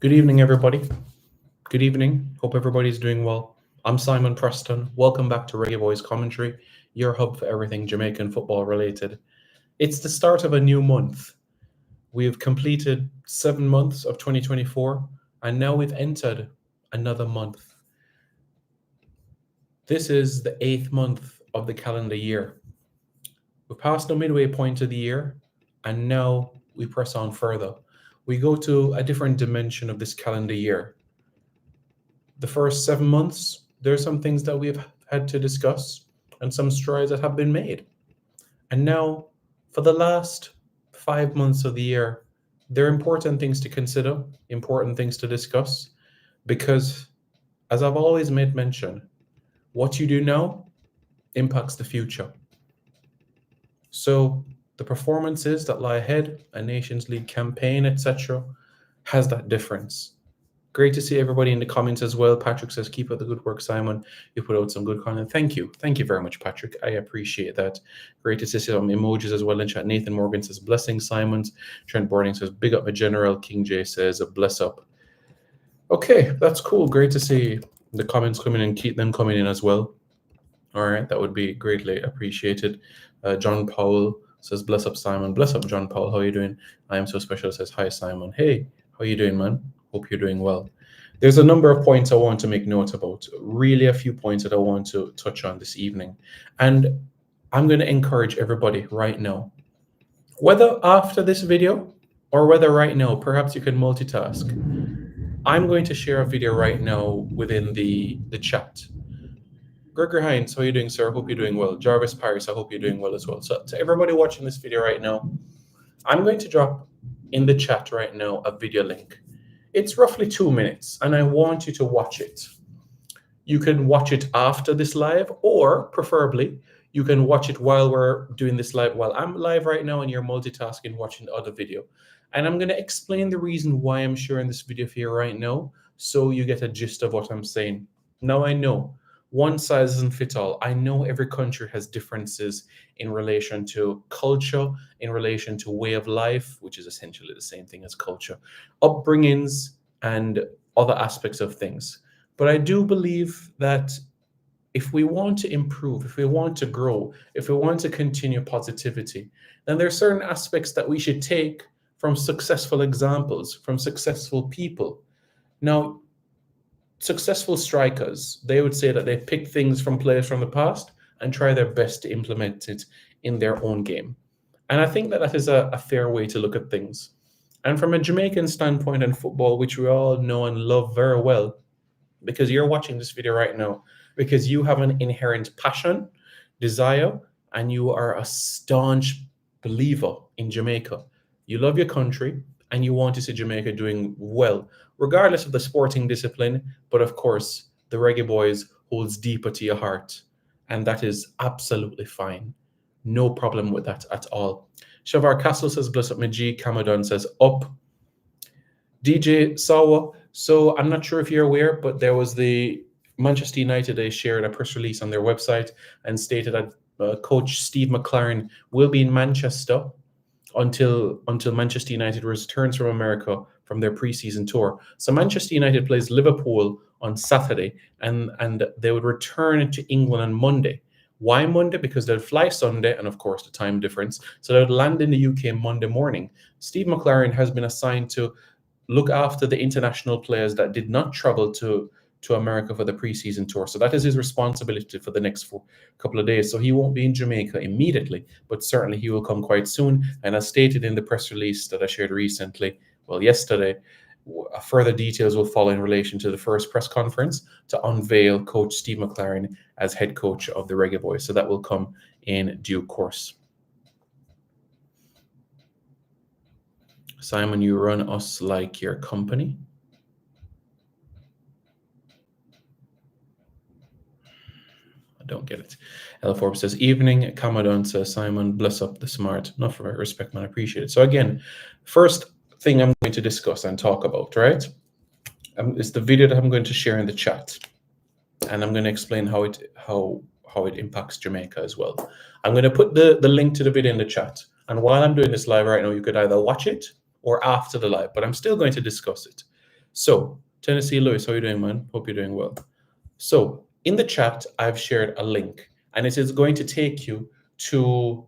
Good evening, everybody. Good evening. Hope everybody's doing well. I'm Simon Preston. Welcome back to Reggae Boys Commentary, your hub for everything Jamaican football related. It's the start of a new month. We have completed 7 months of 2024, and now we've entered another month. This is the 8th month of the calendar year. We've passed the midway point of the year, and now we press on further. We go to a different dimension of this calendar year. The first 7 months, there are some things that we've had to discuss and some strides that have been made. And now, for the last 5 months of the year, there are important things to consider, important things to discuss, because as I've always made mention, what you do now impacts the future. So the performances that lie ahead, a Nations League campaign, etc., has that difference. Great to see everybody in the comments as well. Patrick says, keep up the good work, Simon. You put out some good content. Thank you. Thank you very much, Patrick. I appreciate that. Great to see some emojis as well in chat. Nathan Morgan says, blessing, Simons. Trent Boarding says, big up my general. King J says, a bless up. Okay, that's cool. Great to see the comments coming in. Keep them coming in as well. All right, that would be greatly appreciated. John Powell says, bless up, Simon. Bless up, John Powell. How are you doing? I am so special. Says, hi, Simon. Hey, how are you doing, man? Hope you're doing well. There's a number of points I want to make note about. Really a few points that I want to touch on this evening. And I'm going to encourage everybody right now, whether after this video or whether right now, perhaps you can multitask. I'm going to share a video right now within the chat. Gregory Hines, how are you doing, sir? Hope you're doing well. Jarvis Paris, I hope you're doing well as well. So to everybody watching this video right now, I'm going to drop in the chat right now a video link. It's roughly 2 minutes, and I want you to watch it. You can watch it after this live, or preferably, you can watch it while we're doing this live, while I'm live right now and you're multitasking, watching the other video. And I'm going to explain the reason why I'm sharing this video for you right now, so you get a gist of what I'm saying. Now, I know one size doesn't fit all. I know every country has differences in relation to culture, in relation to way of life, which is essentially the same thing as culture, upbringings, and other aspects of things. But I do believe that if we want to improve, if we want to grow, if we want to continue positivity, then there are certain aspects that we should take from successful examples, from successful people. Now, successful strikers, they would say that they pick things from players from the past and try their best to implement it in their own game. And I think that that is a fair way to look at things. And from a Jamaican standpoint in football, which we all know and love very well, because you're watching this video right now, because you have an inherent passion, desire, and you are a staunch believer in Jamaica. You love your country and you want to see Jamaica doing well, regardless of the sporting discipline. But of course, the Reggae Boys holds deeper to your heart, and that is absolutely fine. No problem with that at all. Shavar Castle says, bless up, Maji. Camadon says, up. DJ Sawa. So I'm not sure if you're aware, but there was the Manchester United, they shared a press release on their website and stated that coach Steve McLaren will be in Manchester until Manchester United returns from America from their preseason tour. So Manchester United plays Liverpool on Saturday, and they would return to England on Monday. Why Monday? Because they'll fly Sunday, and of course the time difference. So they'll land in the UK Monday morning. Steve McLaren has been assigned to look after the international players that did not travel to America for the preseason tour. So that is his responsibility for the next couple of days. So he won't be in Jamaica immediately, but certainly he will come quite soon. And as stated in the press release that I shared recently, well, yesterday, further details will follow in relation to the first press conference to unveil Coach Steve McLaren as head coach of the Reggae Boys. So that will come in due course. Simon, you run us like your company. I don't get it. Ella Forbes says, evening. Camadon says, Simon, bless up the smart. Enough for respect, man. I appreciate it. So again, first thing I'm going to discuss and talk about, right? It's the video that I'm going to share in the chat. And I'm going to explain how it impacts Jamaica as well. I'm going to put the link to the video in the chat. And while I'm doing this live right now, you could either watch it or after the live, but I'm still going to discuss it. So, Tennessee Lewis, how are you doing, man? Hope you're doing well. So, in the chat, I've shared a link, and it is going to take you to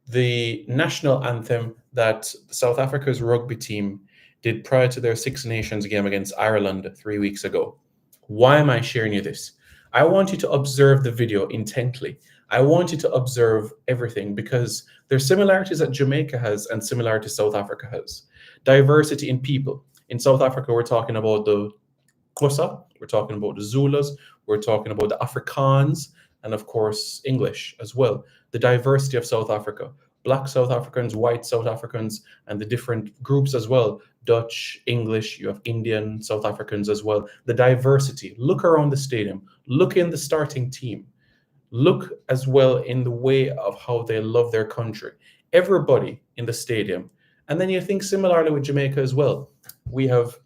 the national anthem that South Africa's rugby team did prior to their Six Nations game against Ireland 3 weeks ago. Why am I sharing you this? I want you to observe the video intently. I want you to observe everything because there's similarities that Jamaica has and similarities South Africa has. Diversity in people. In South Africa, we're talking about the Xhosa, we're talking about the Zulus, we're talking about the Afrikaans, and of course, English as well. The diversity of South Africa, Black South Africans, white South Africans, and the different groups as well. Dutch, English, you have Indian, South Africans as well. The diversity. Look around the stadium. Look in the starting team. Look as well in the way of how they love their country. Everybody in the stadium. And then you think similarly with Jamaica as well. We have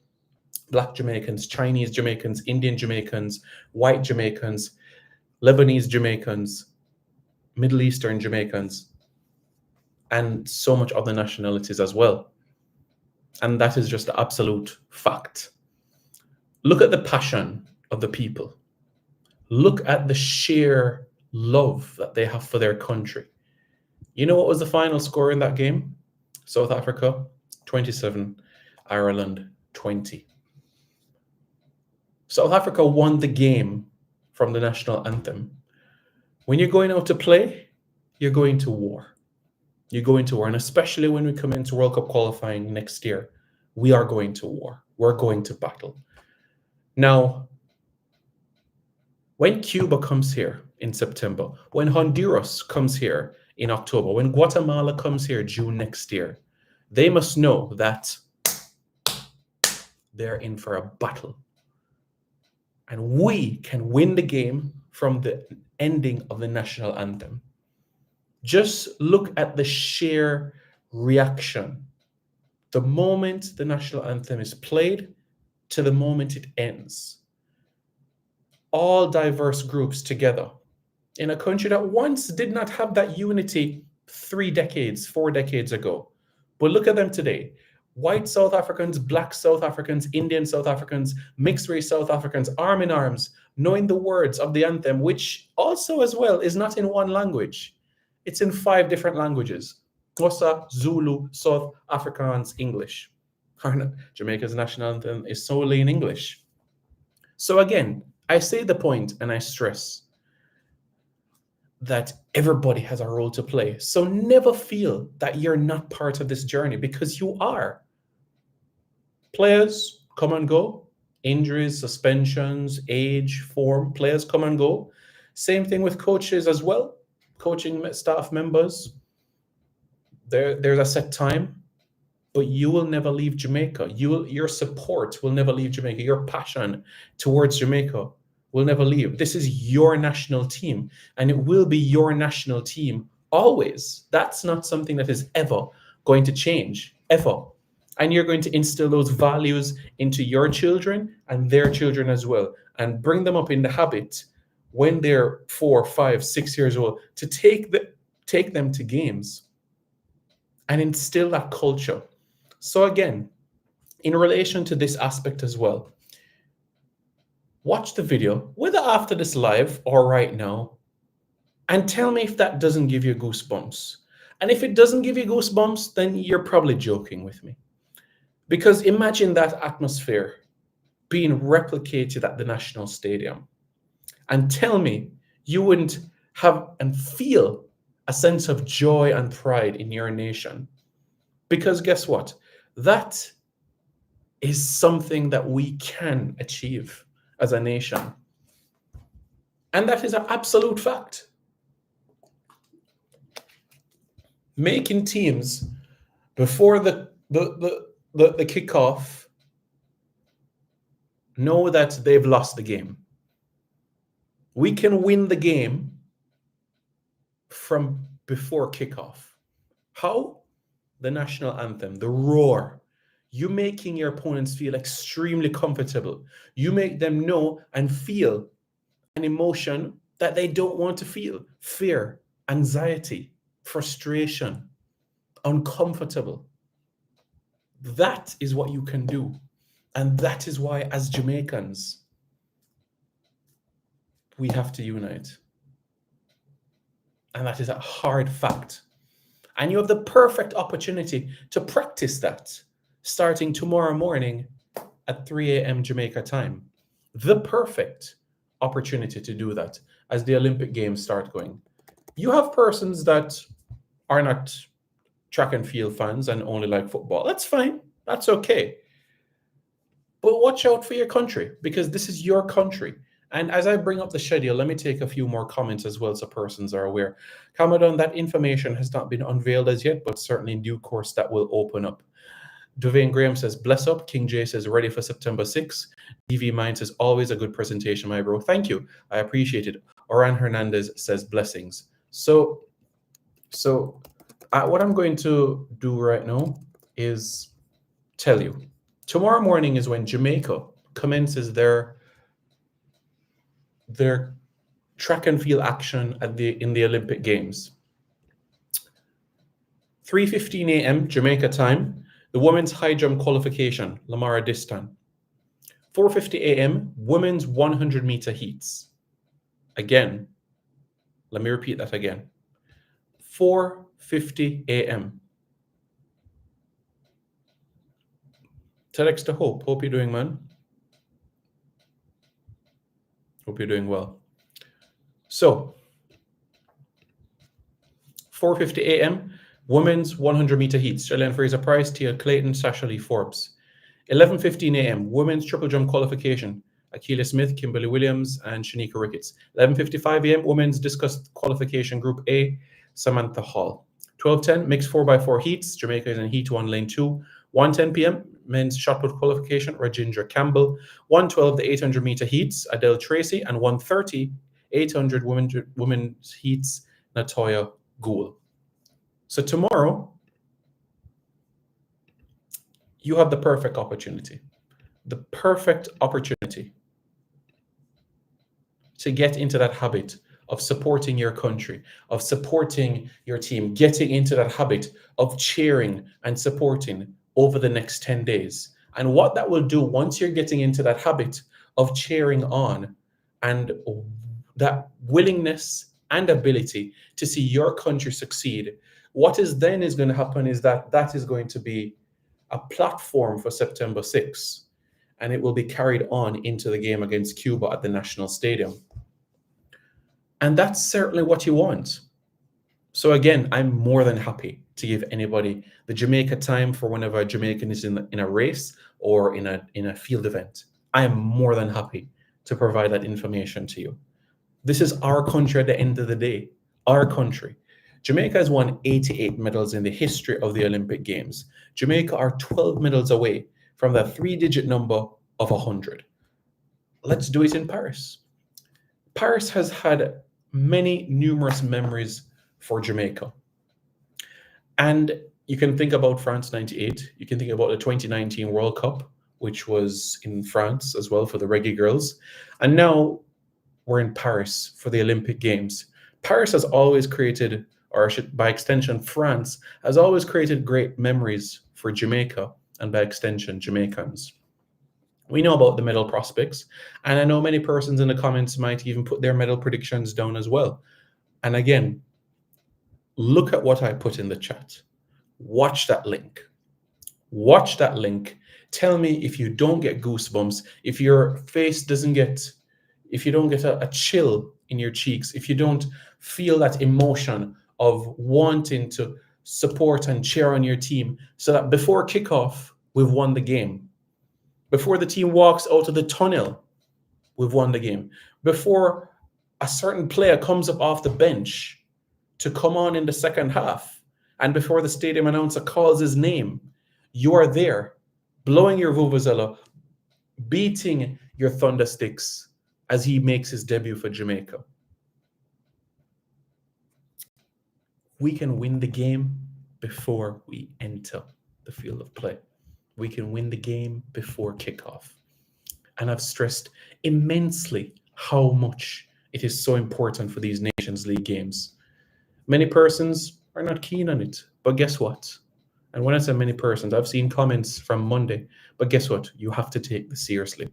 Black Jamaicans, Chinese Jamaicans, Indian Jamaicans, white Jamaicans, Lebanese Jamaicans, Middle Eastern Jamaicans, and so much other nationalities as well. And that is just the absolute fact. Look at the passion of the people. Look at the sheer love that they have for their country. You know what was the final score in that game? South Africa 27, Ireland 20. South Africa won the game from the national anthem. When you're going out to play, you're going to war. You're going to war. And especially when we come into World Cup qualifying next year, we are going to war. We're going to battle. Now, when Cuba comes here in September, when Honduras comes here in October, when Guatemala comes here June next year, they must know that they're in for a battle. And we can win the game from the ending of the national anthem. Just look at the sheer reaction. The moment the national anthem is played to the moment it ends. All diverse groups together in a country that once did not have that unity 3 decades, 4 decades ago. But look at them today. White South Africans, Black South Africans, Indian South Africans, mixed race South Africans, arm in arms, knowing the words of the anthem, which also as well is not in one language. It's in 5 different languages: Xhosa, Zulu, South Afrikaans, English. Jamaica's national anthem is solely in English. So again, I say the point and I stress that everybody has a role to play. So never feel that you're not part of this journey, because you are. Players come and go. Injuries, suspensions, age, form. Players come and go. Same thing with coaches as well. Coaching staff members. There's a set time, but you will never leave Jamaica. Your support will never leave Jamaica. Your passion towards Jamaica will never leave. This is your national team, and it will be your national team always. That's not something that is ever going to change, ever. And you're going to instill those values into your children and their children as well, and bring them up in the habit when they're 4, 5, 6 years old to take them to games and instill that culture. So again, in relation to this aspect as well, watch the video, whether after this live or right now, and tell me if that doesn't give you goosebumps. And if it doesn't give you goosebumps, then you're probably joking with me. Because imagine that atmosphere being replicated at the National Stadium. And tell me you wouldn't have and feel a sense of joy and pride in your nation. Because guess what? That is something that we can achieve as a nation. And that is an absolute fact. Making teams before the kickoff know that they've lost the game. We can win the game from before kickoff. How? The national anthem, the roar. You making your opponents feel extremely comfortable. You make them know and feel an emotion that they don't want to feel. Fear, anxiety, frustration, uncomfortable. That is what you can do. And that is why, as Jamaicans, we have to unite. And that is a hard fact. And you have the perfect opportunity to practice that starting tomorrow morning at 3 a.m. Jamaica time. The perfect opportunity to do that as the Olympic Games start going. You have persons that are not track and field fans and only like football. That's fine. That's okay. But watch out for your country, because this is your country. And as I bring up the schedule, let me take a few more comments as well so persons are aware. Cameron, that information has not been unveiled as yet, but certainly in due course that will open up. Dwayne Graham says, bless up. King J says, ready for September 6th. DV Mind says, always a good presentation, my bro. Thank you. I appreciate it. Oran Hernandez says, blessings. So what I'm going to do right now is tell you. Tomorrow morning is when Jamaica commences their track and field action in the Olympic Games. 3:15 a.m. Jamaica time, the women's high jump qualification, Lamara Distan. 4:50 a.m. women's 100-meter heats. Again, let me repeat that again. 4:50 a.m. TEDx to Hope. Hope you're doing, man. Hope you're doing well. So, 4:50 a.m. women's 100-meter heats. Shelly Fraser Price, Tia Clayton, Sasha Lee Forbes. 11:15 a.m. women's triple jump qualification. Akila Smith, Kimberly Williams, and Shanika Ricketts. 11:55 a.m. women's discus qualification Group A, Samantha Hall. 12:10 mixed 4x4 heats. Jamaica is in Heat 1, Lane 2. 1:10 p.m. men's shot put qualification. Rajendra Campbell. 1:12 the 800-meter heats. Adele Tracy, and 1:30 800 women's heats. Natoya Gould. So tomorrow, you have the perfect opportunity to get into that habit of supporting your country, of supporting your team, getting into that habit of cheering and supporting over the next 10 days. And what that will do once you're getting into that habit of cheering on and that willingness and ability to see your country succeed, what is then is going to happen is that is going to be a platform for September 6th, and it will be carried on into the game against Cuba at the National Stadium. And that's certainly what you want. So again, I'm more than happy to give anybody the Jamaica time for whenever a Jamaican is in a race or in a field event. I am more than happy to provide that information to you. This is our country at the end of the day, our country. Jamaica has won 88 medals in the history of the Olympic Games. Jamaica are 12 medals away from the 3-digit number of 100. Let's do it in Paris. Paris has had numerous memories for Jamaica. And you can think about France 98. You can think about the 2019 World Cup, which was in France as well for the Reggae Girls. And now we're in Paris for the Olympic Games. Paris has always created, or by extension, France has always created great memories for Jamaica and by extension, Jamaicans. We know about the medal prospects, and I know many persons in the comments might even put their medal predictions down as well. And again, look at what I put in the chat. Watch that link. Watch that link. Tell me if you don't get goosebumps, if your face doesn't get, if you don't get a chill in your cheeks, if you don't feel that emotion of wanting to support and cheer on your team, so that before kickoff, we've won the game. Before the team walks out of the tunnel, we've won the game. Before a certain player comes up off the bench to come on in the second half, and before the stadium announcer calls his name, you are there, blowing your vuvuzela, beating your thundersticks as he makes his debut for Jamaica. We can win the game before we enter the field of play. We can win the game before kickoff. And I've stressed immensely how much it is so important for these Nations League games. Many persons are not keen on it, but guess what? And when I say many persons, I've seen comments from Monday. But guess what? You have to take this seriously,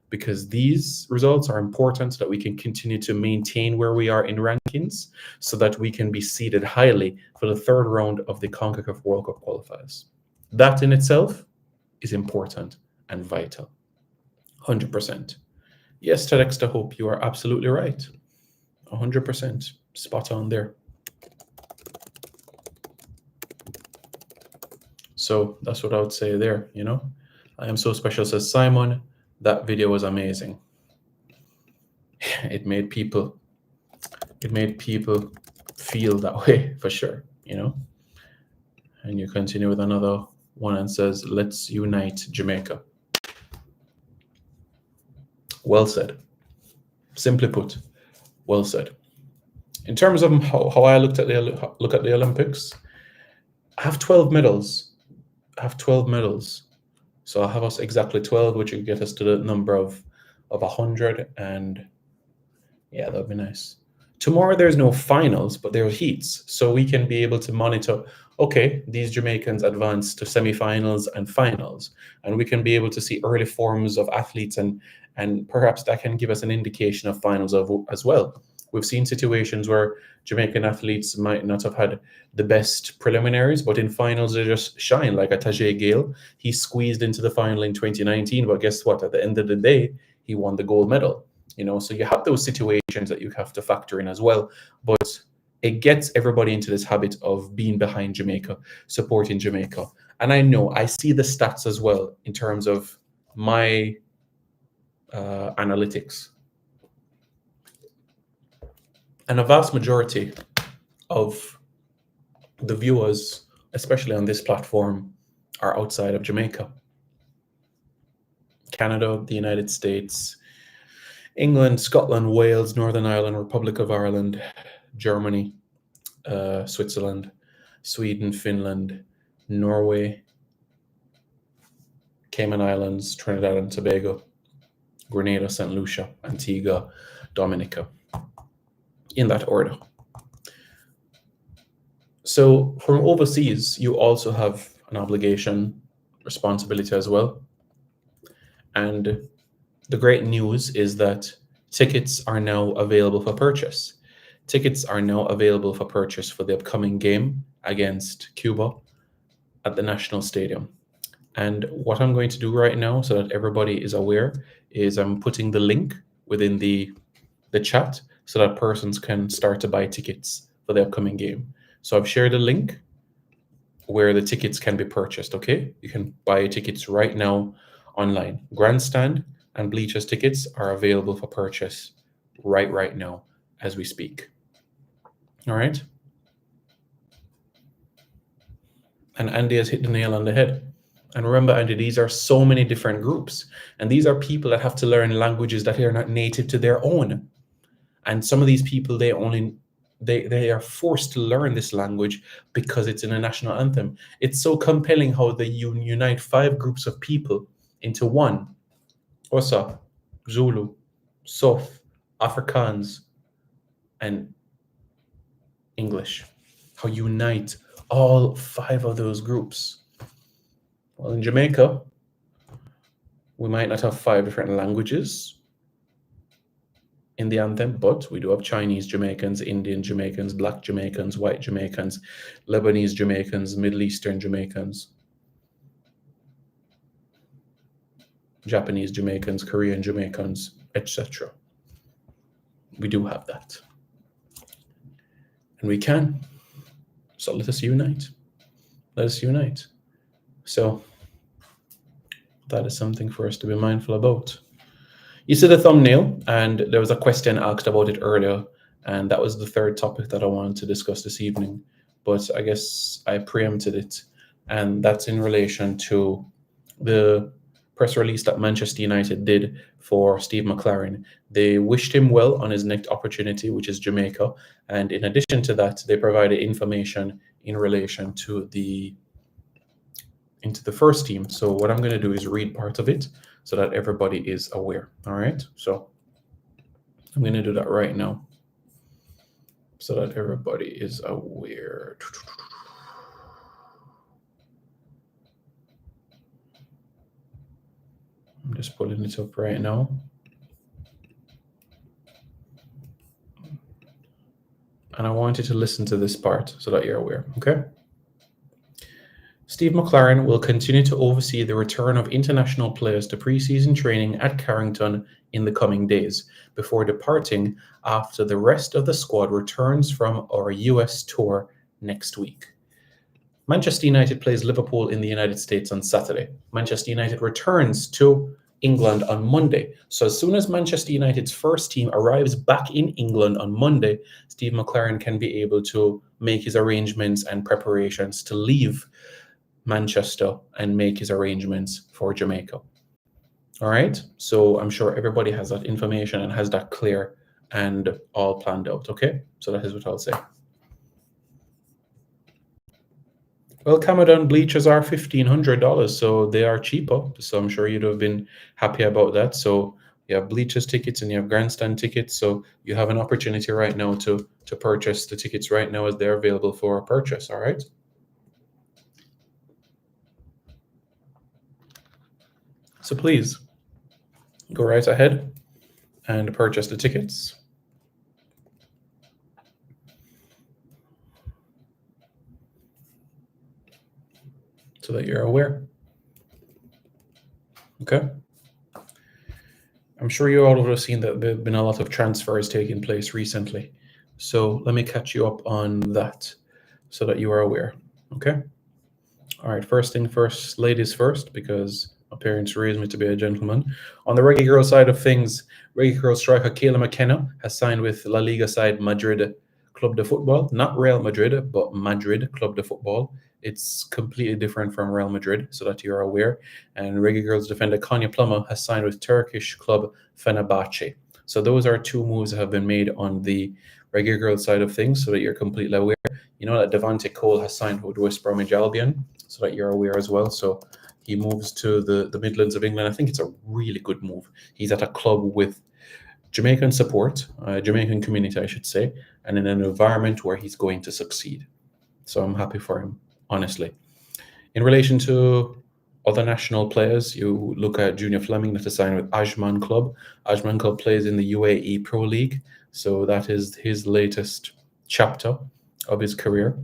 because these results are important so that we can continue to maintain where we are in rankings, so that we can be seeded highly for the third round of the CONCACAF World Cup qualifiers. That in itself is important and vital. 100%. Yes, TEDx, I hope you are absolutely right. 100%. Spot on there. So that's what I would say there, you know. I am so special, says Simon. That video was amazing. It made people feel that way for sure, you know. And you continue with another one and says, let's unite Jamaica. Well said. Simply put, well said. In terms of how I look at the Olympics, I have 12 medals. So I have us exactly 12, which would get us to the number of 100, and yeah, that'd be nice. Tomorrow there's no finals, but there are heats, so we can be able to monitor, okay, these Jamaicans advance to semifinals and finals, and we can be able to see early forms of athletes, and perhaps that can give us an indication of finals as well. We've seen situations where Jamaican athletes might not have had the best preliminaries, but in finals they just shine, like a Tajay Gale. He squeezed into the final in 2019, but guess what? At the end of the day, he won the gold medal. You know, so you have those situations that you have to factor in as well. But it gets everybody into this habit of being behind Jamaica, supporting Jamaica. And I know I see the stats as well in terms of my analytics. And a vast majority of the viewers, especially on this platform, are outside of Jamaica. Canada, the United States, England, Scotland, Wales, Northern Ireland, Republic of Ireland, Germany, Switzerland, Sweden, Finland, Norway, Cayman Islands, Trinidad and Tobago, Grenada, St. Lucia, Antigua, Dominica, in that order. So from overseas, you also have an obligation, responsibility as well. And the great news is that tickets are now available for purchase. Tickets are now available for purchase for the upcoming game against Cuba at the National Stadium. And what I'm going to do right now, so that everybody is aware, is I'm putting the link within the chat so that persons can start to buy tickets for the upcoming game. So I've shared a link where the tickets can be purchased, okay? You can buy tickets right now online. Grandstand and bleachers tickets are available for purchase right now as we speak. All right? And Andy has hit the nail on the head. And remember, Andy, these are so many different groups. And these are people that have to learn languages that are not native to their own. And some of these people, they are forced to learn this language because it's in a national anthem. It's so compelling how they unite 5 groups of people into one. Xhosa, Zulu, Sof, Afrikaans, and English. How unite all 5 of those groups. Well, in Jamaica, we might not have 5 different languages in the anthem, but we do have Chinese Jamaicans, Indian Jamaicans, Black Jamaicans, White Jamaicans, Lebanese Jamaicans, Middle Eastern Jamaicans, Japanese Jamaicans, Korean Jamaicans, etc. We do have that. And we can. So let us unite. Let us unite. So that is something for us to be mindful about. You see the thumbnail, and there was a question asked about it earlier, and that was the third topic that I wanted to discuss this evening, but I guess I preempted it, and that's in relation to the press release that Manchester United did for Steve McLaren. They wished him well on his next opportunity, which is Jamaica, and in addition to that, they provided information in relation to the first team. So what I'm going to do is read part of it so that everybody is aware. All right. So I'm going to do that right now so that everybody is aware. Just pulling it up right now. And I want you to listen to this part so that you're aware, okay? Steve McLaren will continue to oversee the return of international players to preseason training at Carrington in the coming days, before departing after the rest of the squad returns from our US tour next week. Manchester United plays Liverpool in the United States on Saturday. Manchester United returns to England on Monday. So as soon as Manchester United's first team arrives back in England on Monday, Steve McLaren can be able to make his arrangements and preparations to leave Manchester and make his arrangements for Jamaica. All right. So I'm sure everybody has that information and has that clear and all planned out. Okay. So that is what I'll say. Well, Camadon bleachers are $1,500, so they are cheaper. So I'm sure you'd have been happy about that. So you have bleachers tickets and you have grandstand tickets. So you have an opportunity right now to purchase the tickets right now as they're available for purchase. All right. So please go right ahead and purchase the tickets. So that you're aware. Okay. I'm sure you all would have seen that there have been a lot of transfers taking place recently. So let me catch you up on that so that you are aware. Okay. All right. First thing first, ladies first, because my parents raised me to be a gentleman. On the Reggae Girl side of things, Reggae Girl striker Kayla McKenna has signed with La Liga side Madrid Club de Football, not Real Madrid, but Madrid Club de Football. It's completely different from Real Madrid, so that you're aware. And Reggae Girls defender Konya Plummer has signed with Turkish club Fenerbahce. So those are two moves that have been made on the Reggae Girls side of things, so that you're completely aware. You know that Devante Cole has signed with West Bromwich Albion, so that you're aware as well. So he moves to the Midlands of England. I think it's a really good move. He's at a club with Jamaican support, Jamaican community, I should say, and in an environment where he's going to succeed. So I'm happy for him, honestly. In relation to other national players, you look at Junior Fleming that is signed with Ajman Club. Ajman Club plays in the UAE Pro League, so that is his latest chapter of his career.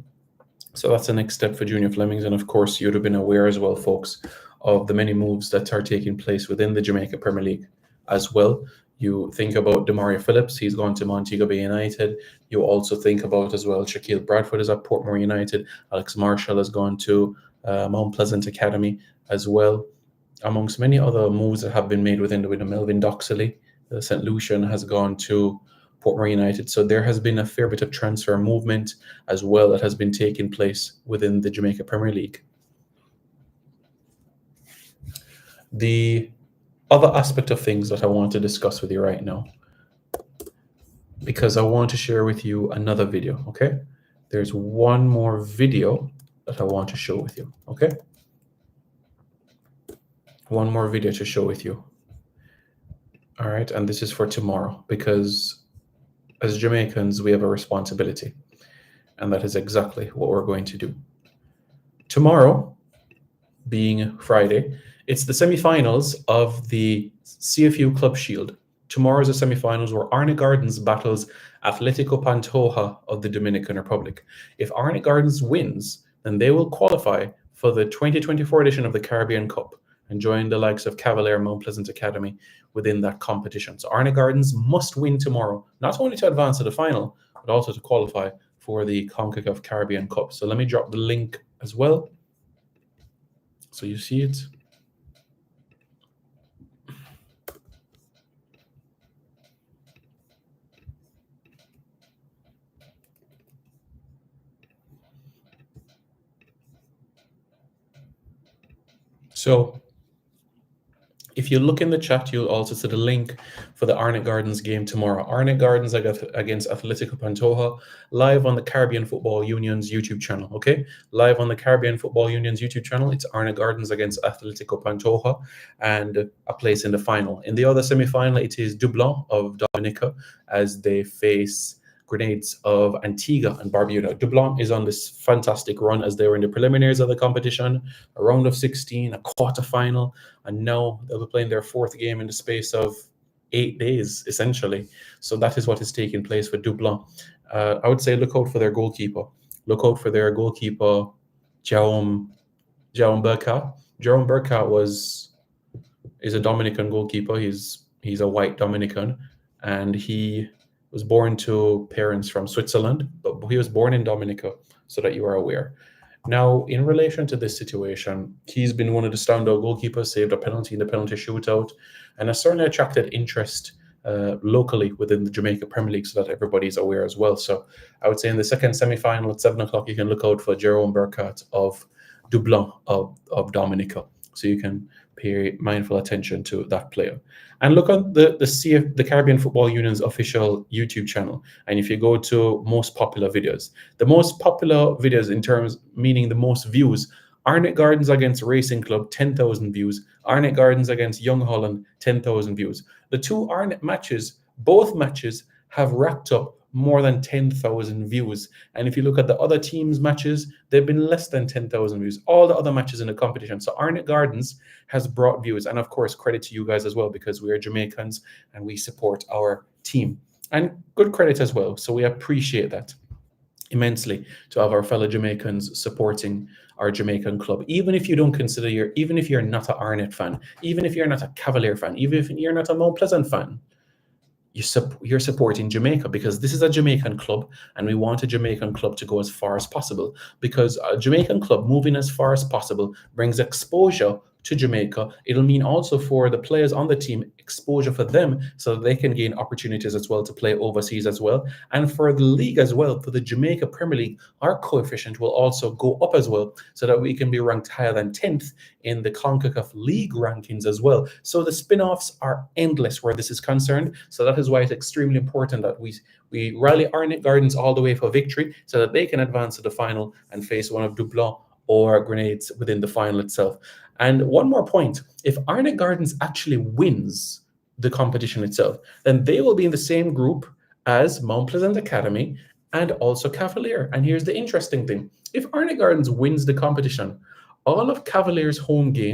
So that's the next step for Junior Flemings. And of course, you'd have been aware as well, folks, of the many moves that are taking place within the Jamaica Premier League as well. You think about Demario Phillips, he's gone to Montego Bay United. You also think about as well, Shaquille Bradford is at Portmore United. Alex Marshall has gone to Mount Pleasant Academy as well, amongst many other moves that have been made within the window. Melvin Doxley, St. Lucian, has gone to Portmore United. So there has been a fair bit of transfer movement as well that has been taking place within the Jamaica Premier League. The other aspect of things that I want to discuss with you right now, because I want to share with you another video, okay? There's one more video that I want to show with you, okay? One more video to show with you. All right, and this is for tomorrow, because as Jamaicans, we have a responsibility, and that is exactly what we're going to do. Tomorrow, being Friday, it's the semi-finals of the CFU Club Shield. Tomorrow's the semi-finals where Arne Gardens battles Atletico Pantoja of the Dominican Republic. If Arne Gardens wins, then they will qualify for the 2024 edition of the Caribbean Cup and join the likes of Cavalier Mount Pleasant Academy within that competition. So Arne Gardens must win tomorrow, not only to advance to the final, but also to qualify for the CONCACAF Caribbean Cup. So let me drop the link as well, so you see it. So if you look in the chat, you'll also see the link for the Arnett Gardens game tomorrow. Arnett Gardens against Atletico Pantoja, live on the Caribbean Football Union's YouTube channel, okay? Live on the Caribbean Football Union's YouTube channel, it's Arnett Gardens against Atletico Pantoja and a place in the final. In the other semi-final, it is Dublin of Dominica as they face Grenades of Antigua and Barbuda. Dublin is on this fantastic run as they were in the preliminaries of the competition, a round of 16, a quarterfinal, and now they'll be playing their fourth game in the space of 8 days, essentially. So that is what is taking place for Dublin. I would say look out for their goalkeeper. Look out for their goalkeeper, Jerome Burkhardt. Jerome Burkhardt is a Dominican goalkeeper. He's a white Dominican, and he was born to parents from Switzerland, but he was born in Dominica, so that you are aware. Now, in relation to this situation, he's been one of the standout goalkeepers, saved a penalty in the penalty shootout, and has certainly attracted interest locally within the Jamaica Premier League, so that everybody's aware as well. So I would say in the second semi-final at 7 o'clock, you can look out for Jerome Burkhardt of Dublin of Dominica. So you can pay mindful attention to that player. And look on the Caribbean Football Union's official YouTube channel. And if you go to most popular videos, the most popular videos in terms, meaning the most views, Arnett Gardens against Racing Club, 10,000 views. Arnett Gardens against Young Holland, 10,000 views. The two Arnett matches, both matches have racked up more than 10,000 views. And if you look at the other teams' matches, they've been less than 10,000 views. All the other matches in the competition. So Arnett Gardens has brought views. And of course, credit to you guys as well, because we are Jamaicans and we support our team. And good credit as well. So we appreciate that immensely to have our fellow Jamaicans supporting our Jamaican club. Even if you don't consider even if you're not an Arnett fan, even if you're not a Cavalier fan, even if you're not a Mount Pleasant fan, you're supporting Jamaica, because this is a Jamaican club and we want a Jamaican club to go as far as possible, because a Jamaican club moving as far as possible brings exposure to Jamaica. It'll mean also for the players on the team, exposure for them so that they can gain opportunities as well to play overseas as well. And for the league as well, for the Jamaica Premier League, our coefficient will also go up as well so that we can be ranked higher than 10th in the CONCACAF League rankings as well. So the spin-offs are endless where this is concerned. So that is why it's extremely important that we rally Arnett Gardens all the way for victory so that they can advance to the final and face one of Dublin or Grenades within the final itself. And one more point, if Arnett Gardens actually wins the competition itself, then they will be in the same group as Mount Pleasant Academy and also Cavalier. And here's the interesting thing. If Arnett Gardens wins the competition, all of Cavalier's away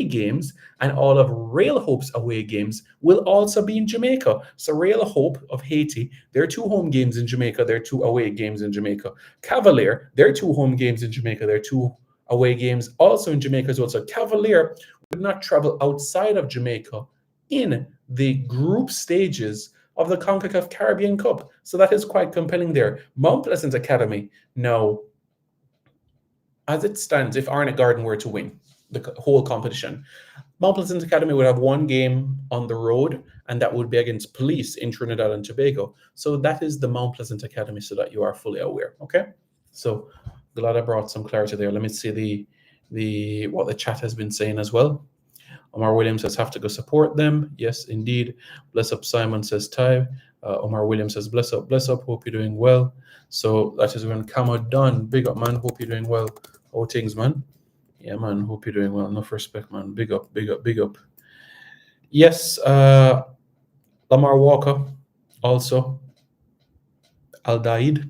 games and all of Rail Hope's away games will also be in Jamaica. So Rail Hope of Haiti, their 2 home games in Jamaica, their 2 away games in Jamaica. Cavalier, their 2 home games in Jamaica, their 2 away games also in Jamaica as well. So Cavalier would not travel outside of Jamaica in the group stages of the CONCACAF Caribbean Cup. So that is quite compelling there. Mount Pleasant Academy, now, as it stands, if Arnett Garden were to win the whole competition, Mount Pleasant Academy would have 1 game on the road, and that would be against Police in Trinidad and Tobago. So that is the Mount Pleasant Academy, so that you are fully aware. Okay, so glad I brought some clarity there. Let me see what the chat has been saying as well. Omar Williams says, have to go support them. Yes, indeed. Bless up, Simon says, Ty. Omar Williams says, bless up, hope you're doing well. So that is when Camo done. Big up, man. Hope you're doing well. All things, man. Yeah, man. Hope you're doing well. Enough respect, man. Big up. Yes, Lamar Walker also. Al-Daid.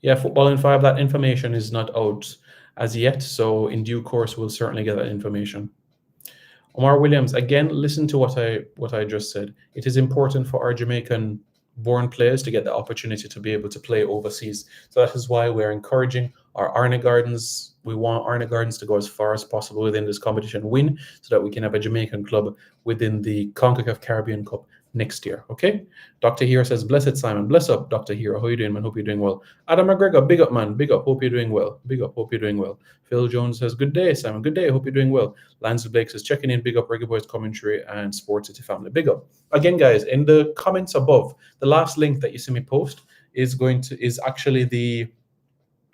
Yeah, Football in 5, that information is not out as yet. So in due course, we'll certainly get that information. Omar Williams, again, listen to what I just said. It is important for our Jamaican-born players to get the opportunity to be able to play overseas. So that is why we're encouraging our Arnett Gardens. We want Arnett Gardens to go as far as possible within this competition, win, so that we can have a Jamaican club within the CONCACAF Caribbean Cup next year. Okay, Dr. Hero says, blessed Simon. Bless up, Dr. Hero. How you doing, man? Hope you're doing well. Adam McGregor, big up, man. Big up. Hope you're doing well. Big up. Hope you're doing well. Phil Jones says, good day, Simon. Good day. Hope you're doing well. Lance Blake says, checking in. Big up, Reggae Boys Commentary and Sports City family. Big up. Again, guys, in the comments above, the last link that you see me post is actually the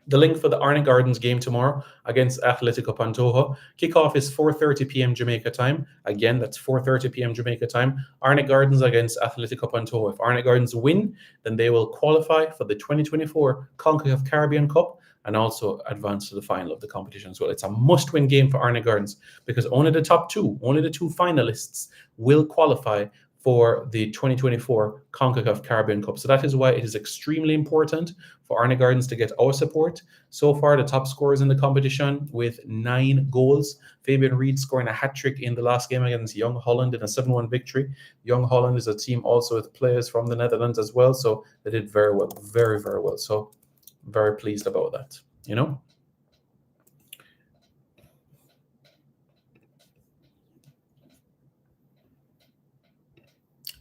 The link for the Arna Gardens game tomorrow against Atletico Pantoja. Kickoff is 4:30 p.m. Jamaica time. Again, that's 4:30 p.m. Jamaica time. Arna Gardens against Atletico Pantoja. If Arna Gardens win, then they will qualify for the 2024 CONCACAF Caribbean Cup and also advance to the final of the competition as well. It's a must-win game for Arna Gardens because only the two finalists will qualify for the 2024 CONCACAF Caribbean Cup. So that is why it is extremely important for Arna Gardens to get our support. So far, the top scorers in the competition with 9 goals. Fabian Reed scoring a hat-trick in the last game against Young Holland in a 7-1 victory. Young Holland is a team also with players from the Netherlands as well. So they did very well, very, very well. So very pleased about that, you know?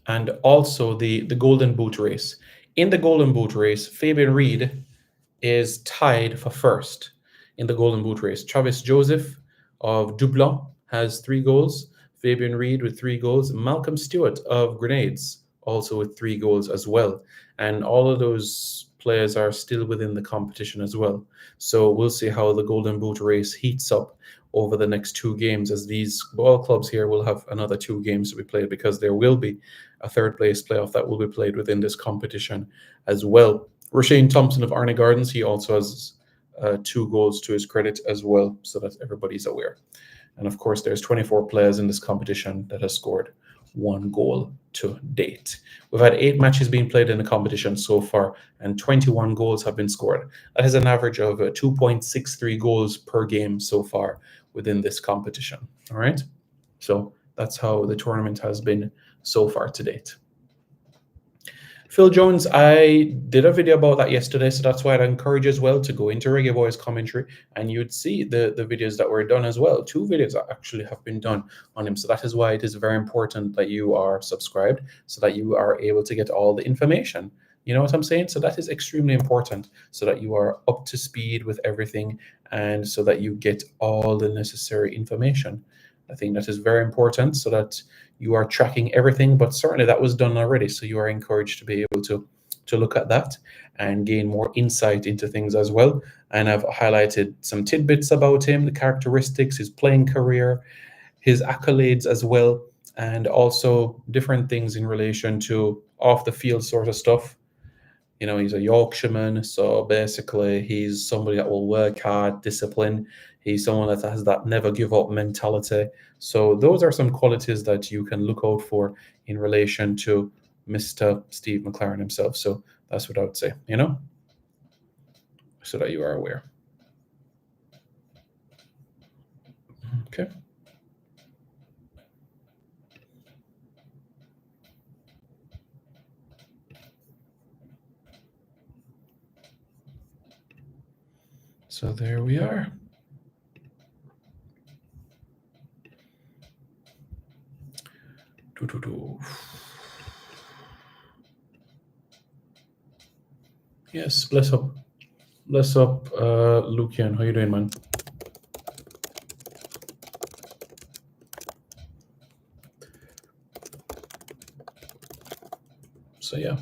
And also the Golden Boot race. In the Golden Boot race, Fabian Reed is tied for first in the Golden Boot race. Travis Joseph of Dublin has 3 goals. Fabian Reed with 3 goals. Malcolm Stewart of Grenades also with 3 goals as well. And all of those players are still within the competition as well. So we'll see how the Golden Boot race heats up over the next 2 games, as these ball clubs here will have another 2 games to be played, because there will be a 3rd place playoff that will be played within this competition as well. Roshane Thompson of Arna Gardens, he also has 2 goals to his credit as well, so that everybody's aware. And of course, there's 24 players in this competition that has scored 1 goal to date. We've had 8 matches being played in the competition so far, and 21 goals have been scored. That is an average of 2.63 goals per game so far within this competition. All right, so that's how the tournament has been so far to date. Phil Jones, I did a video about that yesterday, so that's why I'd encourage you as well to go into Reggae Boys commentary, and you'd see the videos that were done as well. 2 videos that actually have been done on him, so that is why it is very important that you are subscribed, so that you are able to get all the information. You know what I'm saying? So that is extremely important, so that you are up to speed with everything, and so that you get all the necessary information. I think that is very important, so that you are tracking everything, but certainly that was done already. So you are encouraged to be able to look at that and gain more insight into things as well. And I've highlighted some tidbits about him, the characteristics, his playing career, his accolades as well, and also different things in relation to off the field sort of stuff. You know, he's a Yorkshireman, so basically he's somebody that will work hard, discipline. He's someone that has that never give up mentality. So those are some qualities that you can look out for in relation to Mr. Steve McLaren himself. So that's what I would say, you know, so that you are aware. Okay. So there we are. Yes, bless up, Lucian. How you doing, man? So yeah.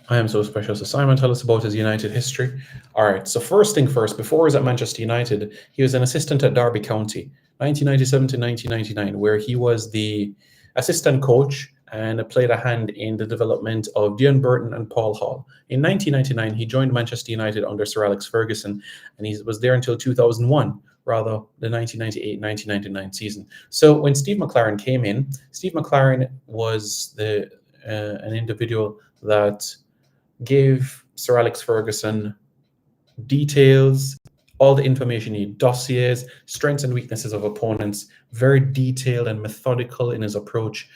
I Am So Special. So Simon, tell us about his United history. All right, so first thing first, before he was at Manchester United, he was an assistant at Derby County, 1997 to 1999, where he was the assistant coach and played a hand in the development of Dion Burton and Paul Hall. In 1999, he joined Manchester United under Sir Alex Ferguson, and he was there until 2001, rather the 1998-1999 season. So when Steve McLaren came in, Steve McLaren was an individual that gave Sir Alex Ferguson details, all the information he need, dossiers, strengths and weaknesses of opponents, very detailed and methodical in his approach,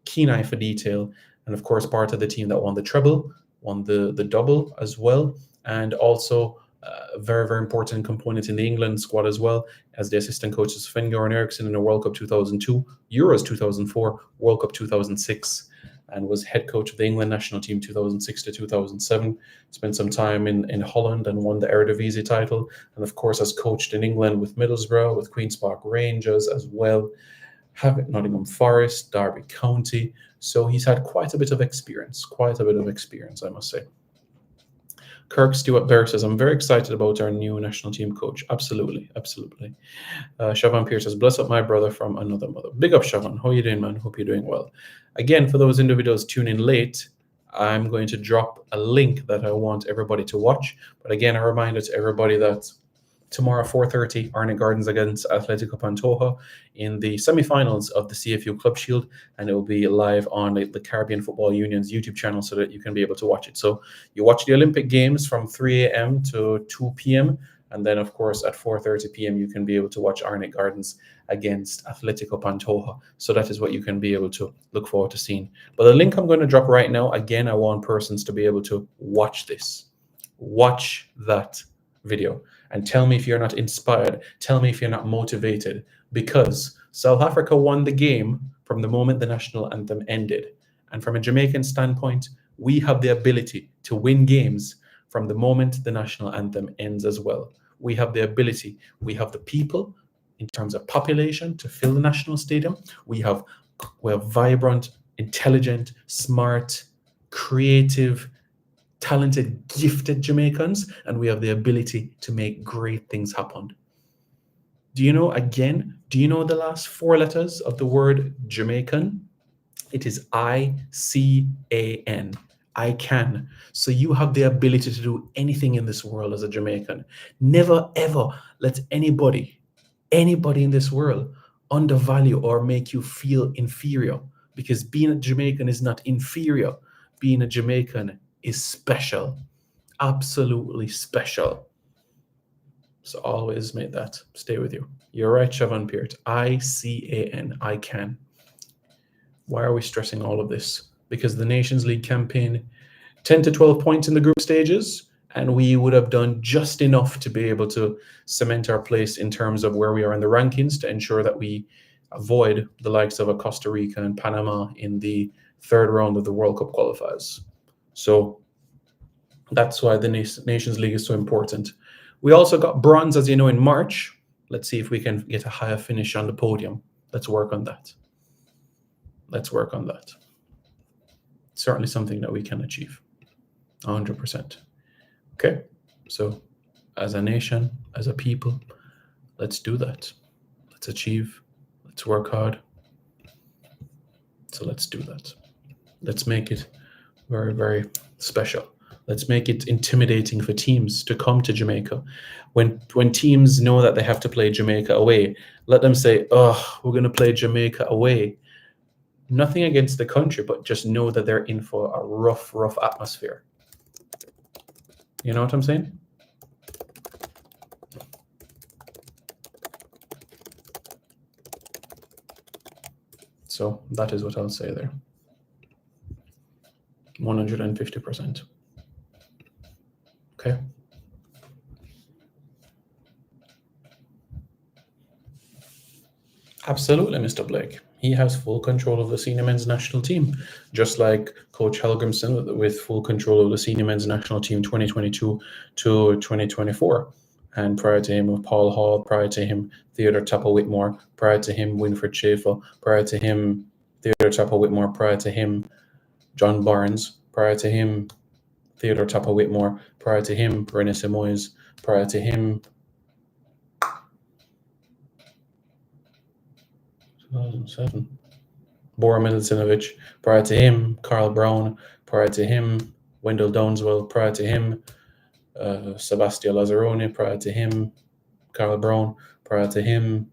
keen eye for detail, and of course part of the team that won the treble, won the double as well, and also a very, very important component in the England squad as well, as the assistant coaches Sven-Göran Eriksson in the World Cup 2002, Euros 2004, World Cup 2006, and was head coach of the England national team 2006 to 2007. Spent some time in Holland and won the Eredivisie title. And of course, has coached in England with Middlesbrough, with Queen's Park Rangers as well. Nottingham Forest, Derby County. So he's had quite a bit of experience, I must say. Kirk Stewart Bear says, I'm very excited about our new national team coach. Absolutely, absolutely. Siobhan Pierce says, bless up my brother from another mother. Big up, Siobhan. How are you doing, man? Hope you're doing well. Again, for those individuals tuning in late, I'm going to drop a link that I want everybody to watch. But again, a reminder to everybody that tomorrow, 4:30, Arnett Gardens against Atletico Pantoja in the semi-finals of the CFU Club Shield, and it will be live on the Caribbean Football Union's YouTube channel so that you can be able to watch it. So you watch the Olympic Games from 3 a.m. to 2 p.m., and then, of course, at 4:30 p.m., you can be able to watch Arnett Gardens against Atletico Pantoja. So that is what you can be able to look forward to seeing. But the link I'm going to drop right now, again, I want persons to be able to watch this. Watch that video and tell me if you're not inspired. Tell me if you're not motivated, because South Africa won the game from the moment the national anthem ended. And from a Jamaican standpoint, we have the ability to win games from the moment the national anthem ends as well. We have the ability, we have the people in terms of population to fill the national stadium. We're vibrant, intelligent, smart, creative, talented, gifted Jamaicans, and we have the ability to make great things happen. Do you know the last 4 letters of the word Jamaican? It is I-C-A-N. I can. So you have the ability to do anything in this world as a Jamaican. Never, ever let anybody in this world undervalue or make you feel inferior, because being a Jamaican is not inferior. Being a Jamaican is special, absolutely special. So always make that stay with you. You're right, Siobhan Peart. I-C-A-N, I can. Why are we stressing all of this? Because the Nations League campaign, 10 to 12 points in the group stages, and we would have done just enough to be able to cement our place in terms of where we are in the rankings to ensure that we avoid the likes of a Costa Rica and Panama in the 3rd round of the World Cup qualifiers. So that's why the Nations League is so important. We also got bronze, as you know, in March. Let's see if we can get a higher finish on the podium. Let's work on that. Certainly something that we can achieve, 100%. Okay, so as a nation, as a people, let's do that. Let's achieve, let's work hard. So let's do that. Let's make it very, very special. Let's make it intimidating for teams to come to Jamaica. When teams know that they have to play Jamaica away, let them say, oh, we're going to play Jamaica away. Nothing against the country, but just know that they're in for a rough atmosphere. You know what I'm saying? So that is what I'll say there. 150%. Okay. Absolutely, Mr. Blake. He has full control of the senior men's national team, just like Coach Helgrimson with full control of the senior men's national team 2022 to 2024. And prior to him, Paul Hall, prior to him, Theodore Tapper Whitmore, prior to him, Winfred Schaefer, prior to him, Theodore Tapper Whitmore, prior to him, John Barnes, prior to him, Theodore Tapper Whitmore, prior to him, René Simoes, prior to him, 2007, Bora Milicinovich, prior to him, Carl Brown, prior to him, Wendell Downswell, prior to him, Sebastian Lazzaroni, prior to him, Carl Brown, prior to him,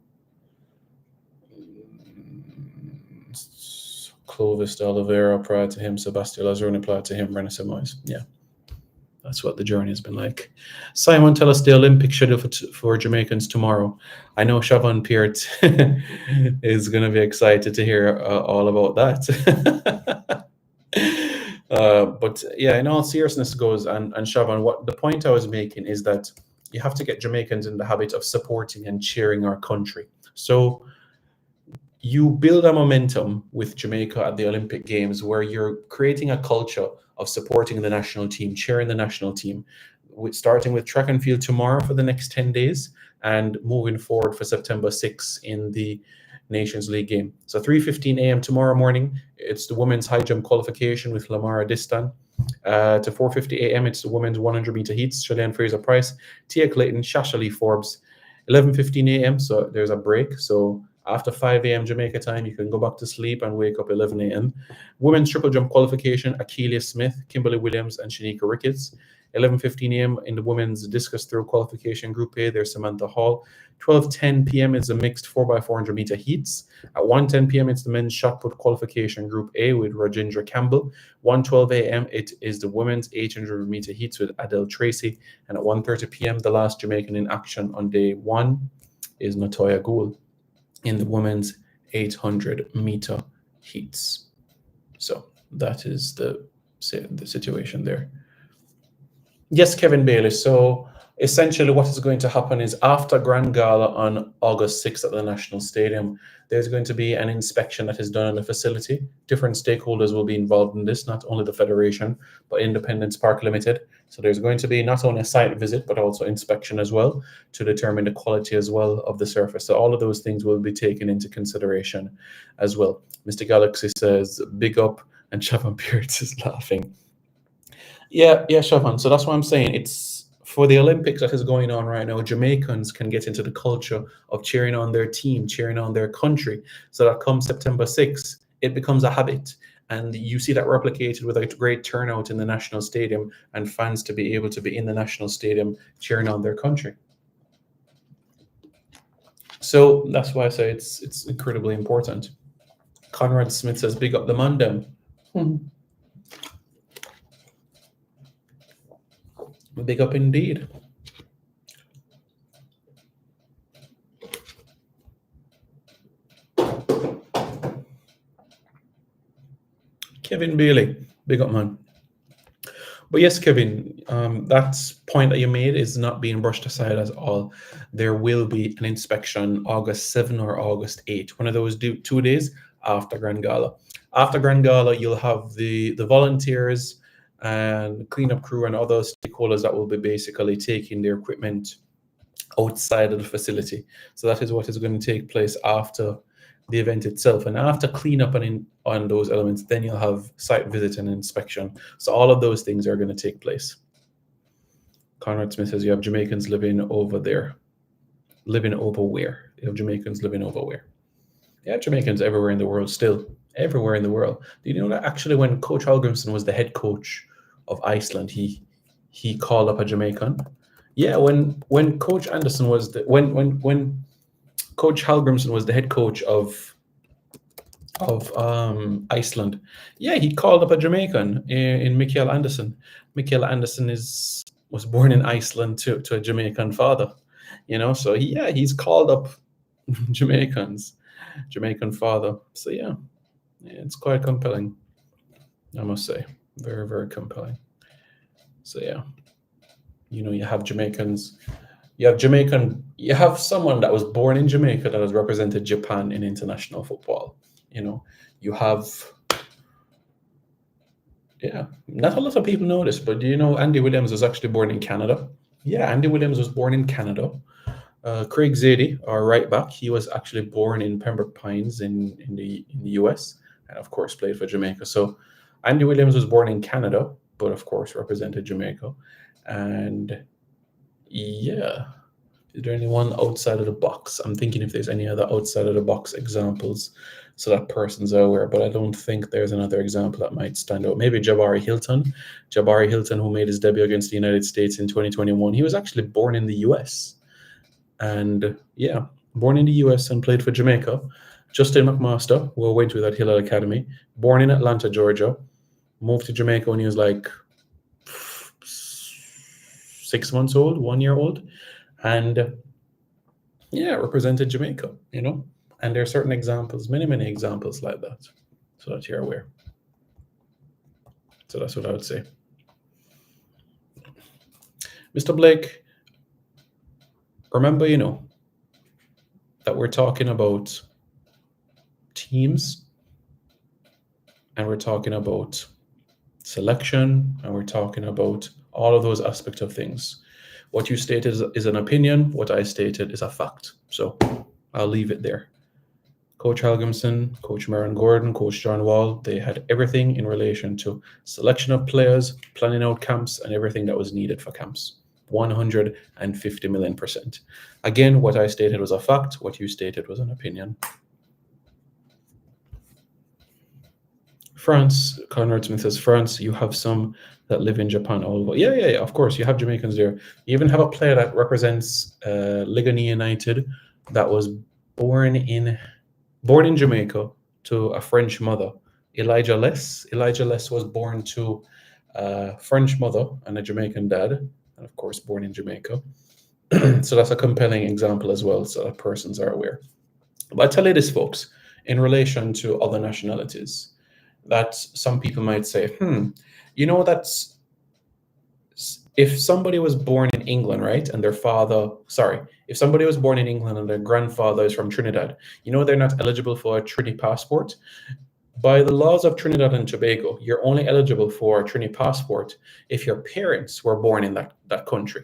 Clovis de Oliveira, prior to him, Sebastian Lazzaroni, prior to him, René Simoes. Yeah, that's what the journey has been like. Simon, tell us the Olympic schedule for Jamaicans tomorrow. I know Siobhan Peart is going to be excited to hear all about that. But yeah, in all seriousness goes, and Siobhan, what the point I was making is that you have to get Jamaicans in the habit of supporting and cheering our country. So you build a momentum with Jamaica at the Olympic Games where you're creating a culture of supporting the national team, cheering the national team, starting with track and field tomorrow for the next 10 days and moving forward for September 6th in the Nations League game. So 3:15 a.m. tomorrow morning, it's the women's high jump qualification with Lamara Distan. To 4:50 a.m., it's the women's 100-meter heats. Shalane Fraser-Price, Tia Clayton, Shasha Lee Forbes. 11:15 a.m., so there's a break. So after 5 a.m. Jamaica time, you can go back to sleep and wake up 11 a.m. Women's triple jump qualification, Akeelia Smith, Kimberly Williams, and Shanika Ricketts. 11:15 a.m. in the women's discus throw qualification group A, there's Samantha Hall. 12:10 p.m. is the mixed 4x400 meter heats. At 1:10 p.m. it's the men's shot put qualification group A with Rajendra Campbell. 1:12 a.m. it is the women's 800 meter heats with Adele Tracy. And at 1:30 p.m. the last Jamaican in action on day one is Natoya Gould in the women's 800 meter heats. So that is the situation there. Yes, Kevin Bailey. So essentially what is going to happen is after Grand Gala on August 6th at the National Stadium, there's going to be an inspection that is done on the facility. Different stakeholders will be involved in this, not only the Federation, but Independence Park Limited. So there's going to be not only a site visit, but also inspection as well to determine the quality as well of the surface. So all of those things will be taken into consideration as well. Mr. Galaxy says, big up, and Siobhan Pearce is laughing. Yeah, Siobhan. So that's what I'm saying. It's for the Olympics that is going on right now. Jamaicans can get into the culture of cheering on their team, cheering on their country. So that comes September 6th, it becomes a habit. And you see that replicated with a great turnout in the National Stadium and fans to be able to be in the National Stadium cheering on their country. So that's why I say it's incredibly important. Conrad Smith says, big up the Mandem. Big up indeed. Kevin Bailey, big up man. But yes, Kevin, that point that you made is not being brushed aside at all. There will be an inspection August 7 or August 8, one of those 2 days after Grand Gala. After Grand Gala, you'll have the volunteers and cleanup crew and other stakeholders that will be basically taking their equipment outside of the facility. So that is what is going to take place after the event itself. And after cleanup on those elements, then you'll have site visit and inspection. So all of those things are going to take place. Conrad Smith says, you have Jamaicans living over there. Living over where? You have Jamaicans living over where? Yeah, Jamaicans everywhere in the world still. Everywhere in the world. Do you know that actually when Coach Hallgrimsson was the head coach of Iceland, he called up a Jamaican? Yeah, when Coach Anderson was when Coach Hallgrimsson was the head coach of Iceland, yeah, he called up a Jamaican in Mikael Anderson. Mikael Anderson was born in Iceland to a Jamaican father, so he's called up Jamaican father. So yeah, it's quite compelling, I must say. Very, very compelling. So yeah, you have Jamaicans, you have someone that was born in Jamaica that has represented Japan in international football. You have, not a lot of people know this, but do you know Andy Williams was actually born in Canada? Yeah, Andy Williams was born in Canada. Craig Zadie, our right back, he was actually born in Pembroke Pines in the US, and of course played for Jamaica. So Andy Williams was born in Canada, but of course represented Jamaica. And yeah, is there anyone outside of the box? I'm thinking if there's any other outside of the box examples so that person's aware, but I don't think there's another example that might stand out. Maybe Jabari Hilton, who made his debut against the United States in 2021. He was actually born in the US. And yeah, born in the US and played for Jamaica. Justin McMaster, who went with at Hillel Academy, born in Atlanta, Georgia, moved to Jamaica when he was like 6 months old, 1 year old, and represented Jamaica, and there are certain examples, many, many examples like that, so that you're aware. So that's what I would say. Mr. Blake, remember, that we're talking about teams, and we're talking about selection, and we're talking about all of those aspects of things. What you stated is an opinion. What I stated is a fact. So I'll leave it there. Coach Helgemson, Coach Maron Gordon, Coach John Wall, they had everything in relation to selection of players, planning out camps, and everything that was needed for camps. 150 million%. Again, what I stated was a fact, what you stated was an opinion. France, Conrad Smith says, France, you have some that live in Japan all over. Yeah, of course, you have Jamaicans there. You even have a player that represents Ligoni United that was born in Jamaica to a French mother. Elijah Less was born to a French mother and a Jamaican dad, and of course born in Jamaica. So that's a compelling example as well, so that persons are aware. But I tell you this, folks, in relation to other nationalities, that some people might say, that's if somebody was born in England, right, and if somebody was born in England and their grandfather is from Trinidad, they're not eligible for a Trini passport. By the laws of Trinidad and Tobago, you're only eligible for a Trini passport if your parents were born in that country,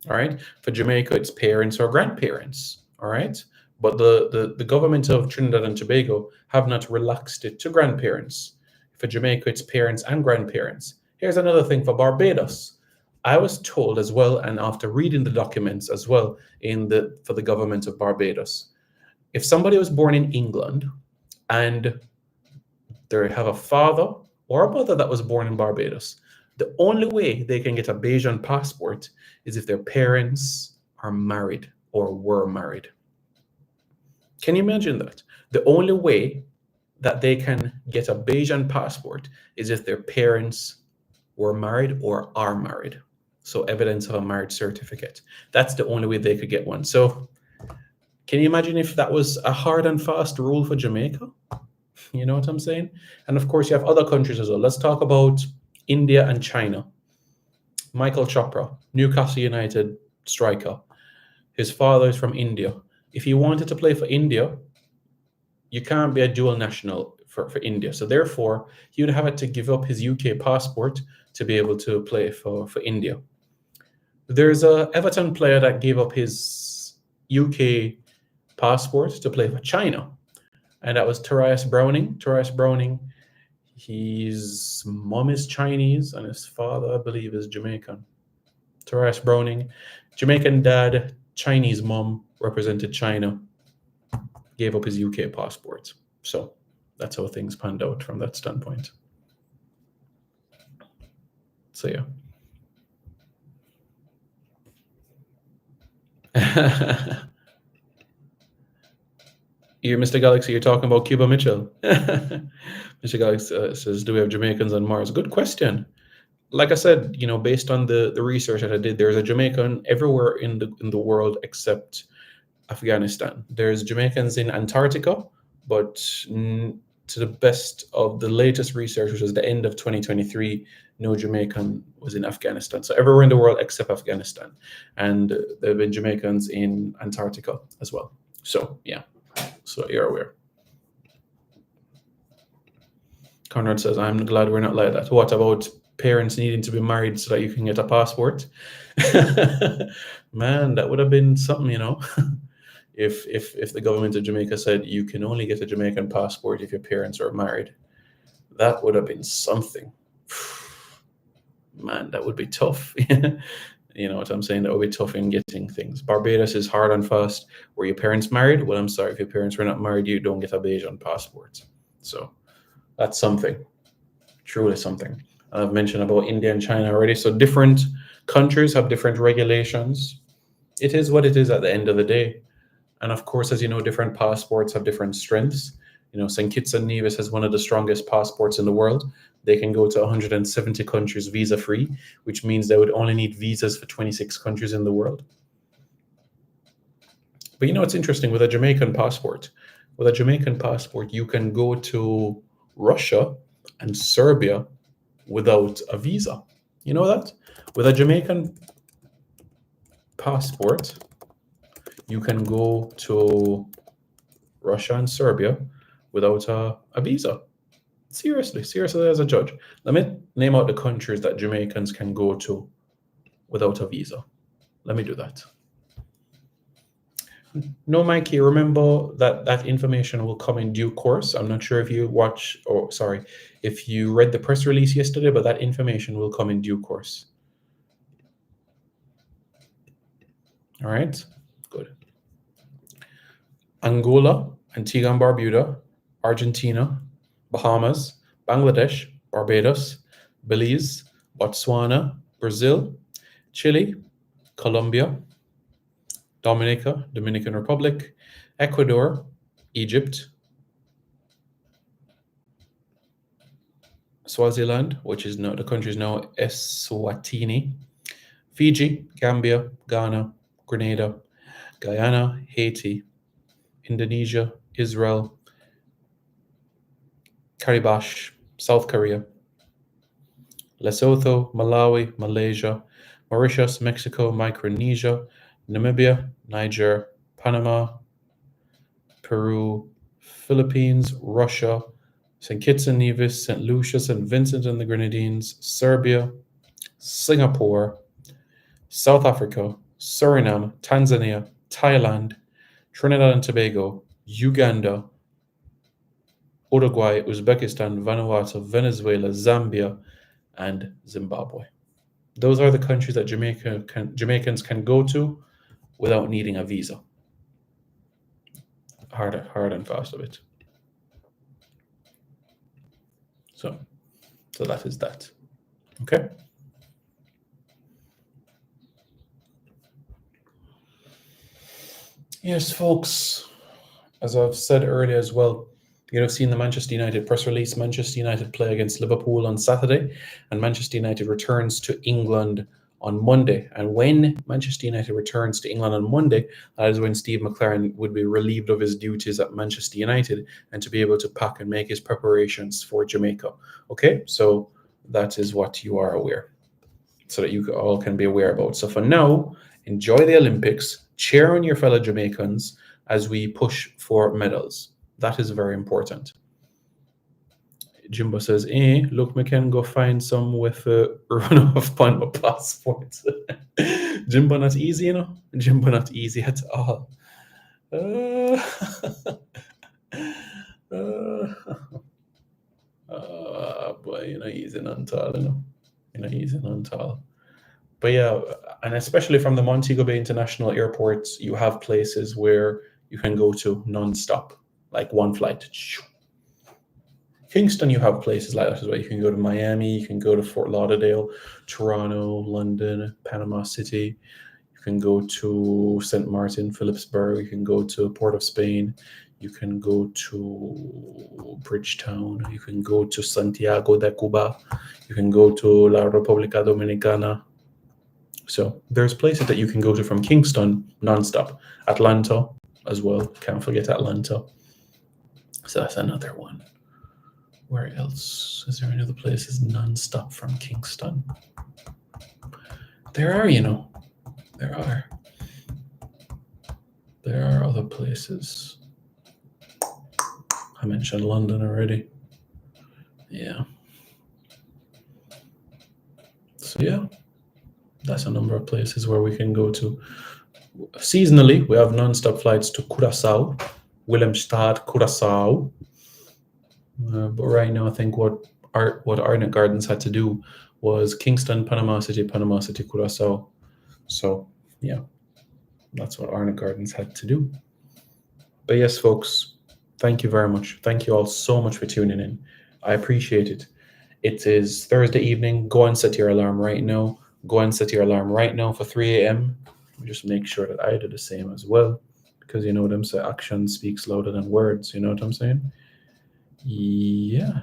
all right? For Jamaica, it's parents or grandparents, all right? But the government of Trinidad and Tobago have not relaxed it to grandparents. For Jamaica, it's parents and grandparents. Here's another thing for Barbados. I was told as well, and after reading the documents as well for the government of Barbados, if somebody was born in England and they have a father or a mother that was born in Barbados, the only way they can get a Bajan passport is if their parents are married or were married. Can you imagine that? The only way that they can get a Bajan passport is if their parents were married or are married. So evidence of a marriage certificate. That's the only way they could get one. So can you imagine if that was a hard and fast rule for Jamaica? You know what I'm saying? And of course, you have other countries as well. Let's talk about India and China. Michael Chopra, Newcastle United striker. His father is from India. If he wanted to play for India, you can't be a dual national for India. So therefore, he would have to give up his UK passport to be able to play for India. There's a Everton player that gave up his UK passport to play for China, and that was Tarius Browning. Tarius Browning, his mom is Chinese and his father, I believe, is Jamaican. Tarius Browning, Jamaican dad, Chinese mom, represented China, gave up his UK passport. So that's how things panned out from that standpoint. So yeah. You, Mr. Galaxy, you're talking about Cuba Mitchell. Mr. Galaxy says, do we have Jamaicans on Mars? Good question. Like I said, based on the research that I did, there's a Jamaican everywhere in the world except Afghanistan. There's Jamaicans in Antarctica, but to the best of the latest research, which was the end of 2023, no Jamaican was in Afghanistan. So everywhere in the world except Afghanistan. And there have been Jamaicans in Antarctica as well. So yeah, so you're aware. Conrad says, I'm glad we're not like that. What about parents needing to be married so that you can get a passport? Man, that would have been something, if the government of Jamaica said you can only get a Jamaican passport if your parents are married. That would have been something. Man, that would be tough. You know what I'm saying? That would be tough in getting things. Barbados is hard and fast. Were your parents married? Well, I'm sorry, if your parents were not married, you don't get a Bajan passport. So that's something. Truly something. I've mentioned about India and China already. So different countries have different regulations. It is what it is at the end of the day. And of course, as you know, different passports have different strengths. St. Kitts and Nevis has one of the strongest passports in the world. They can go to 170 countries visa-free, which means they would only need visas for 26 countries in the world. But it's interesting with a Jamaican passport. With a Jamaican passport, you can go to Russia and Serbia without a visa. You know that? With a Jamaican passport, you can go to Russia and Serbia without a visa. Seriously as a judge. Let me name out the countries that Jamaicans can go to without a visa. Let me do that. No, Mikey, remember that that information will come in due course. I'm not sure if you if you read the press release yesterday, but that information will come in due course. All right, good. Angola, Antigua and Barbuda, Argentina, Bahamas, Bangladesh, Barbados, Belize, Botswana, Brazil, Chile, Colombia, Dominica, Dominican Republic, Ecuador, Egypt, Swaziland, which is now the country is now Eswatini, Fiji, Gambia, Ghana, Grenada, Guyana, Haiti, Indonesia, Israel, Kiribati, South Korea, Lesotho, Malawi, Malaysia, Mauritius, Mexico, Micronesia, Namibia, Niger, Panama, Peru, Philippines, Russia, St. Kitts and Nevis, St. Lucia, St. Vincent and the Grenadines, Serbia, Singapore, South Africa, Suriname, Tanzania, Thailand, Trinidad and Tobago, Uganda, Uruguay, Uzbekistan, Vanuatu, Venezuela, Zambia, and Zimbabwe. Those are the countries that Jamaicans can go to without needing a visa. Hard and fast of it. So that is that. Okay. Yes, folks. As I've said earlier as well, you'd have seen the Manchester United press release. Manchester United play against Liverpool on Saturday, and Manchester United returns to England on Monday. And when Manchester United returns to England on Monday, that is when Steve McLaren would be relieved of his duties at Manchester United and to be able to pack and make his preparations for Jamaica. Okay, so that is what you are aware, so that you all can be aware about. So for now, enjoy the Olympics, cheer on your fellow Jamaicans as we push for medals. That is very important. Jimbo says, look, me can go find some with a run off on my passport. Jimbo not easy, you know? Jimbo not easy at all. Boy, you're not easy none tall, you know? You're not easy none tall. But yeah, and especially from the Montego Bay International Airport, you have places where you can go to non-stop, like one flight. Kingston, you have places like that as well. You can go to Miami, you can go to Fort Lauderdale, Toronto, London, Panama City. You can go to St. Martin, Phillipsburg. You can go to Port of Spain. You can go to Bridgetown. You can go to Santiago de Cuba. You can go to La República Dominicana. So there's places that you can go to from Kingston nonstop. Atlanta as well. Can't forget Atlanta. So that's another one. Where else? Is there any other places nonstop from Kingston? There are, you know. There are. There are other places. I mentioned London already. Yeah. So yeah, that's a number of places where we can go to. Seasonally, we have non-stop flights to Curaçao, Willemstad, Curaçao. But right now, I think what Arnett Gardens had to do was Kingston, Panama City, Curaçao. So yeah, that's what Arnett Gardens had to do. But yes, folks, thank you very much. Thank you all so much for tuning in. I appreciate it. It is Thursday evening. Go and set your alarm right now. Go and set your alarm right now for 3 a.m. Just make sure that I do the same as well, because you know them say action speaks louder than words. You know what I'm saying? Yeah.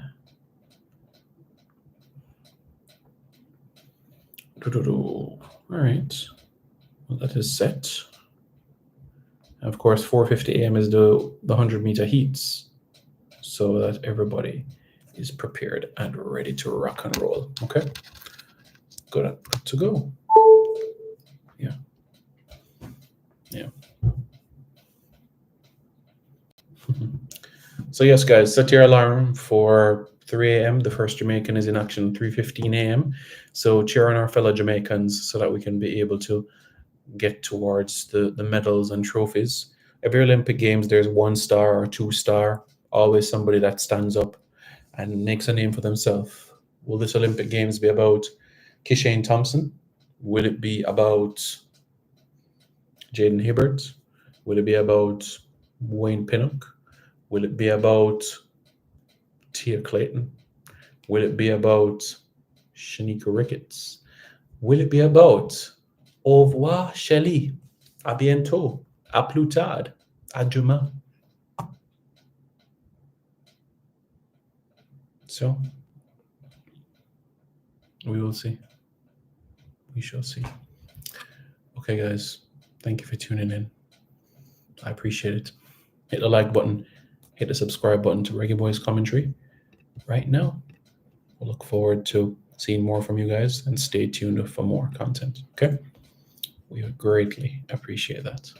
All right. Well, that is set. And of course, 4:50 a.m. is the 100-meter heats, so that everybody is prepared and ready to rock and roll. Okay. Good to go. Yeah. Yeah. So yes, guys, set your alarm for 3 a.m. The first Jamaican is in action 3:15 a.m. So cheer on our fellow Jamaicans so that we can be able to get towards the medals and trophies. Every Olympic Games, there's 1 star or 2 star, always somebody that stands up and makes a name for themselves. Will this Olympic Games be about Kishane Thompson? Will it be about Jaden Hibbert? Will it be about Wayne Pinnock? Will it be about Tia Clayton? Will it be about Shanika Ricketts? Will it be about Au revoir, Shelly? À bientôt. À plus tard. À demain. So, we will see. We shall see. Okay, guys. Thank you for tuning in. I appreciate it. Hit the like button. Hit the subscribe button to Reggae Boys Commentary right now. We'll look forward to seeing more from you guys, and stay tuned for more content. Okay? We would greatly appreciate that.